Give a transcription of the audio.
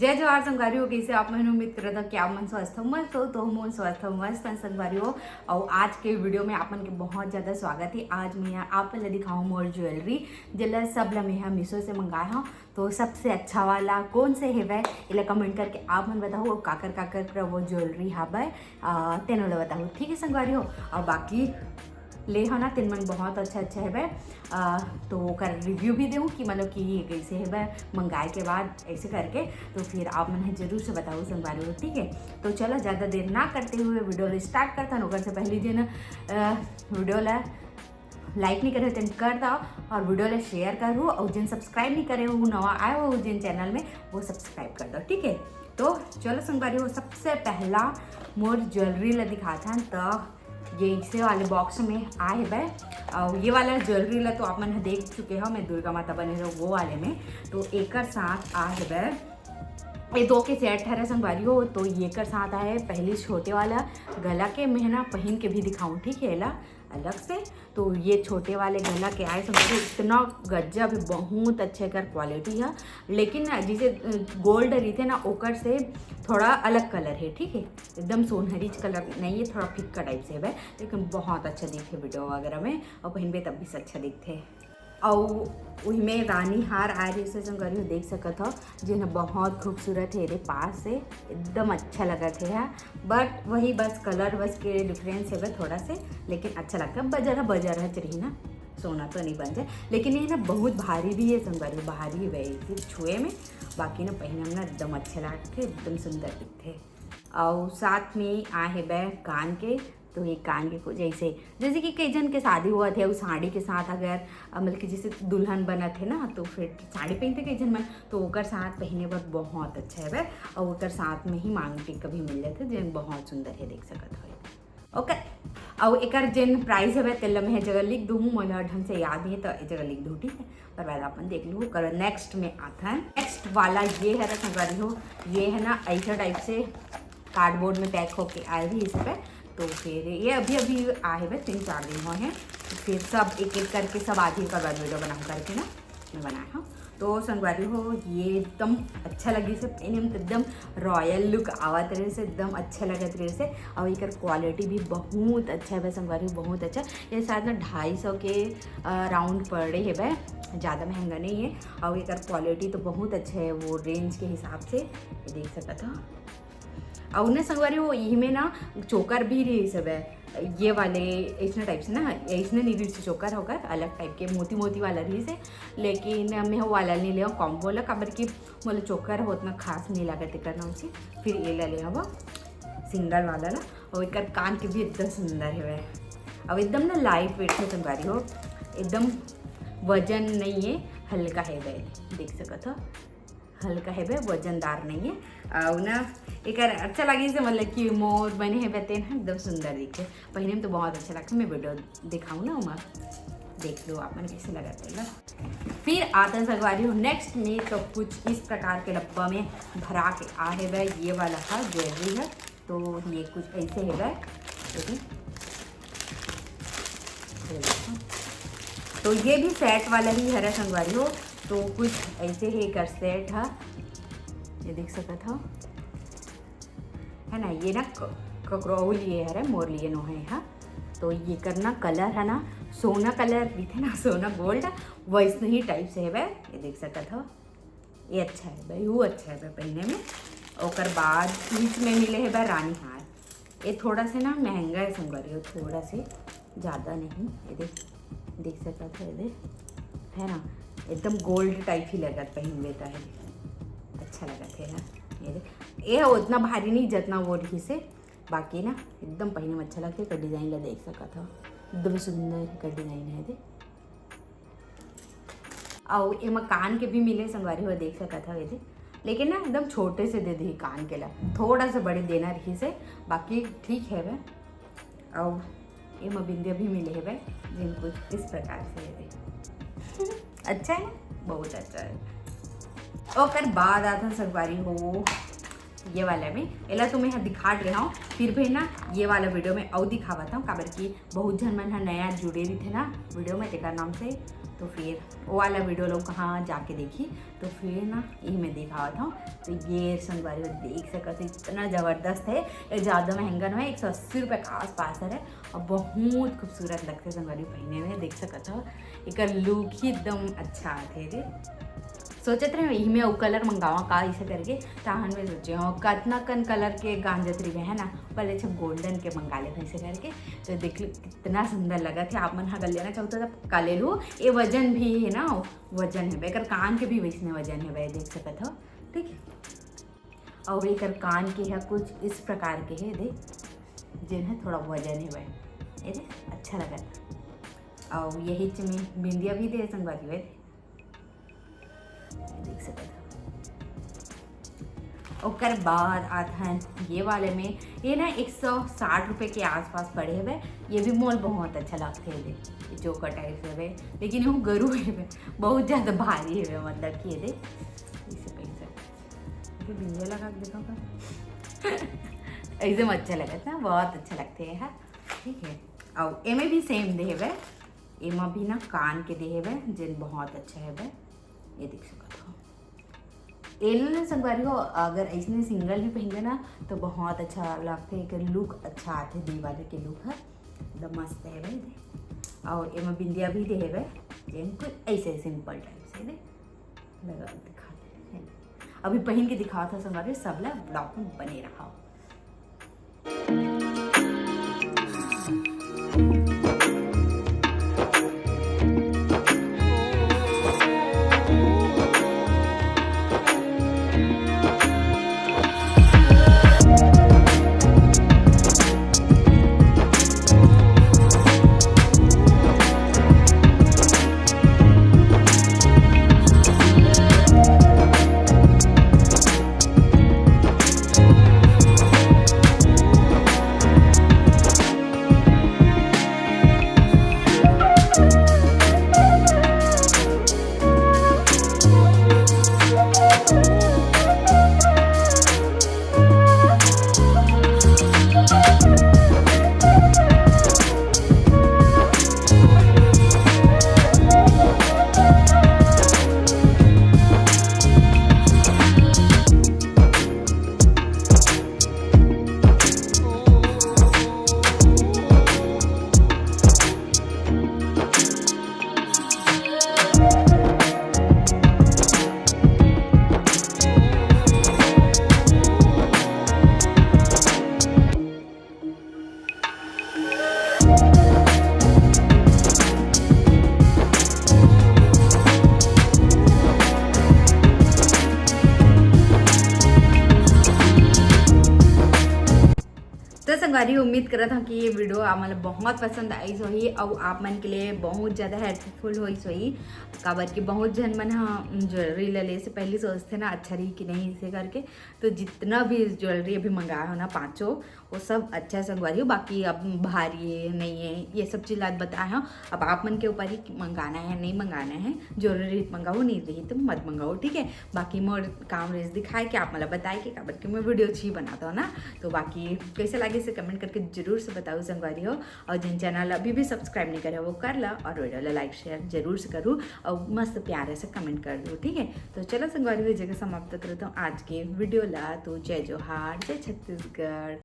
जय जवाहर संगवारी कैसे आप मैंने उम्मीद कर था कि आप मन स्वस्थ मस्त हो तो हम स्वस्थ मस्त संगवारी हो। और आज के वीडियो में आप मन के बहुत ज़्यादा स्वागत है। आज मैं यहाँ आप ला दिखाऊँ मोर ज्वेलरी जिला सब ला मैं यहाँ मीशो से मंगाया हूँ। तो सबसे अच्छा वाला कौन से है वह इला कमेंट करके आप मन बताओ काकर काकर वो ज्वेलरी हाबे तेनो ला बताओ, ठीक है संगवारी हो। और बाकी ले हो ना तीन मन बहुत अच्छा है तो कर रिव्यू भी दूँ कि मतलब कि ये कैसे है वह मंगाए के बाद ऐसे करके, तो फिर आप मैंने जरूर से बताओ संगवारी हो, ठीक है। तो चलो ज़्यादा देर ना करते हुए वीडियो स्टार्ट करता हूँ। से पहले दिन वीडियो ला लाइक नहीं करे तो कर दो और वीडियो ला शेयर करूँ, और जिन सब्सक्राइब नहीं करे वो नवा आए हो जिन चैनल में वो सब्सक्राइब कर दो, ठीक है। तो चलो संगवारी हो सबसे पहला मोर ज्वेलरी ला दिखाता तो ये इसे वाले बॉक्स में आए है। और ये वाला ज्वेलरी ला तो आप मैंने देख चुके हो, मैं दुर्गा माता बने रहो वो वाले में। तो एक साथ आए है ये दो के सेट है संगवारी हो। तो ये कर साथ आए पहली छोटे वाला गला के महीना पहन के भी दिखाऊं, ठीक है ला अलग से। तो ये छोटे वाले गला के आए संगवारी इतना गजब बहुत अच्छे कर क्वालिटी है, लेकिन जिसे गोल्ड रही थे ना ओकर से थोड़ा अलग कलर है, ठीक है। एकदम सोनहरी कलर नहीं है, थोड़ा फिक्का टाइप से है, लेकिन बहुत अच्छा दिखे वीडियो वगैरह में और पहन पे तब भी अच्छा दिखते। और उसमें रानी हार आ रही से संगवारी हो देख सकत हो जिन्हें बहुत खूबसूरत है, पास से एकदम अच्छा लगा थे। बट वही बस कलर बस के डिफरेंस है थोड़ा से, लेकिन अच्छा लगता है। बजरा चाहिए ना, सोना तो नहीं बन जाए, लेकिन ये ना बहुत भारी भी है संगवारी, भारी है सिर्फ छुए में, बाकी ना पहने में ना एकदम अच्छे लगते, एकदम सुंदर दिखते। और साथ में आ है बैग कान के। तो ये कान के कुछ जैसे कि कई जन के शादी हुआ थे उस साड़ी के साथ अगर मतलब कि जैसे दुल्हन बना थे ना तो फिर साड़ी पहनते कई जन में, तो ओकर साथ पहने पर बहुत अच्छा है। और ओकर साथ में ही मांग टिक्का भी मिल जाते जिन बहुत सुंदर है देख सकत हो, ओके। और एक जिन प्राइस है तेल में जगह लिख दूँ, मोला ढंग से याद नहीं है तो ये जगह लिख दूँ, ठीक है। पर बाद अपन देख लूँ कर नेक्स्ट में आता है। नेक्स्ट वाला ये है संगवारी हो, ये है ना ऐसा टाइप से कार्डबोर्ड में पैक होके आए भी इस पर। तो फिर ये अभी आए हुए 3-4 दिन हुए हैं। तो फिर सब एक एक करके सब आधी का बाद वीडियो बना करके ना मैं बनाया हूँ। तो संगवारी हो ये एकदम अच्छा लगी से एकदम रॉयल लुक आवत रहे से, एकदम अच्छा लगत रहे से। और एक क्वालिटी भी बहुत अच्छा है संगवारी हो, बहुत अच्छा। ये शायद ना 250 के राउंड पड़े है वह, ज़्यादा महंगा नहीं है। और एक क्वालिटी तो बहुत अच्छा है वो रेंज के हिसाब से, ये देख सकता था। और उन्हें संगवारी हो यही में ना चोकर भी रही सब है ये वाले ऐसा टाइप से ना, ऐसा नहीं रही से चोकर होकर अलग टाइप के मोती मोती वाला रही से, लेकिन मैं वो वाला नहीं ले कॉम्बो ला काबर कि बोले चोकर हो उतना खास नहीं लागत करना उसे। फिर ये ले वो सिंगल वाला ला। और एक कान के भी एकदम सुंदर है वह। और एकदम ना लाइट वेट है संगवारी हो, एकदम वजन नहीं है, हल्का है वह देख सकत हो, हल्का है वह वजनदार नहीं है। और ना एक अच्छा लगे से मतलब कि मोर बने हैं बहते हैं एकदम सुंदर दिखे, पहले में तो बहुत अच्छा लगता है। मैं वीडियो दिखाऊँ ना उमा देख लो आप मैंने कैसे लगाते हैं। फिर आता संगवारी हो नेक्स्ट में तो कुछ इस प्रकार के डब्बा में भरा के आ है वह ये वाला है ज्वेलरी है। तो ये कुछ ऐसे है वह, तो ये भी सेट वाला ही है संगवारी हो। तो कुछ ऐसे ही कर सेट है, ये देख सकता था है ना। ये ना ककरो लिए है मोर लिए नो है। तो ये करना कलर है ना सोना कलर भी थे ना, सोना गोल्ड वैसे ही टाइप से है वह, ये देख सकता था। ये अच्छा है भाई, वो अच्छा है भाई पहने में। और बाद बीच में मिले है भाई रानी हार। ये थोड़ा से ना महंगा है संगवारी हो, थोड़ा से ज़्यादा नहीं। ये देख सकता था, ये है ना एकदम गोल्ड टाइप ही लगा पहन लेता है, अच्छा लगा थे ना। ये उतना भारी नहीं जितना वो रही से, बाकी ना एकदम पहने में अच्छा लगता है। का डिज़ाइन ला देख सका था एकदम सुंदर का डिज़ाइन है दे। और ये कान के भी मिले संगवारी हो देख सका था ये, लेकिन ना एकदम छोटे से दे दी कान के ला, थोड़ा सा बड़े देना रही से, बाकी ठीक है वह। और ये बिंदिया भी मिले है वह जिन कुछ इस प्रकार से दे अच्छा है ना, बहुत अच्छा है। और बाद आता संगवारी हो ये वाला में एला तो मैं दिखा रहा हूँ, फिर भी ना ये वाला वीडियो में और दिखावत हूँ, काबर की बहुत जन मन नया जुड़े रही थे ना वीडियो में तेकर नाम से, तो फिर वो वाला वीडियो लोग कहाँ जाके देखी, तो फिर ना यही मैं दिखावत हूँ। तो ये संगवारी देख सकते इतना ज़बरदस्त है, ये ज़्यादा महंगा नहीं है, 180 रुपये के आसपास है और बहुत खूबसूरत लगते संगवारी पहने में। देख सकते हो एक लुक ही एकदम अच्छा आते रे। सोचत रहे यही में वो कलर मंगावा का ऐसे करके, ताहन में सोचे हो कितना कन कलर के गांजत्री में है ना, पहले अच्छा गोल्डन के मंगा ले ऐसे करके। तो देख लो कितना सुंदर लगा थे। आप मन हाँ कर लेना चाहते तो का ले लो। ये वजन भी है ना, वजन है बेकर कान के भी वैसने वजन है भाई, देख सकते हो ठीक है। और बेकर कान के है कुछ इस प्रकार के है, देख जिन है थोड़ा वजन है भाई, ये अच्छा लगा। और यही में बिंदिया भी दे संगवारी भाई, देख सकते हो। और बाद आता है ये वाले में, ये ना 160 रुपये के आसपास पड़े हुए। ये भी मोल बहुत अच्छा लगते है, जो कटाई से हुए, लेकिन वो गरु है बहुत ज़्यादा भारी है, मतलब कि ये इसे पैसे बिंदिया लगा के देखो एकदम अच्छा लगा था, बहुत अच्छा लगते हैं ठीक है। और एमे भी सेम दे हुए, एमा भी ना कान के दे हुए जिन बहुत अच्छा है, ये देख सकते हो। एल संगवारी हो अगर ऐसे सिंगल भी पहने ना तो बहुत अच्छा लगते है, एक लुक अच्छा आते दी वाले के लुक है एकदम मस्त है भाई। और एमा बिंदिया भी दे है जेन कुछ ऐसे सिंपल टाइप से लगा दिखाते हैं। अभी पहन के दिखावा था संगवारी, सब ला ब्लॉग में बने रहा। तो संगवारी उम्मीद कर था कि ये वीडियो आम्हाला बहुत पसंद आई सोही और आप मन के लिए बहुत ज़्यादा हेल्पफुल हुई सोही, काबर कि बहुत जन मन हाँ ज्वेलरी ले से पहले सोचते ना अच्छा रही कि नहीं इसे करके। तो जितना भी ज्वेलरी अभी मंगाया हो ना पाँचों, वो सब अच्छा संगवारी हो। बाकी अब भारी है नहीं है ये सब चीज़ आज बताया हूँ, अब आप मन के ऊपर ही मंगाना है नहीं मंगाना है। ज्वेलरी मंगाओ नहीं रही तो मत मंगाओ ठीक है। बाकी मोर काम रेस दिखाए कि आप मतलब बताए कि काबर कि मैं वीडियो अच्छी बनाता हूँ ना। तो बाकी कैसे लगे से कमेंट करके जरूर से बताओ संगवारी हो। और जिन चैनल अभी भी सब्सक्राइब नहीं करे वो कर ला, और वीडियो ला लाइक शेयर जरूर से करूँ और मस्त प्यारे से कमेंट कर दो ठीक है। तो चलो संगवारी हो जगह समाप्त करता हूँ आज के वीडियो ला। तो जय जोहार, जय छत्तीसगढ़।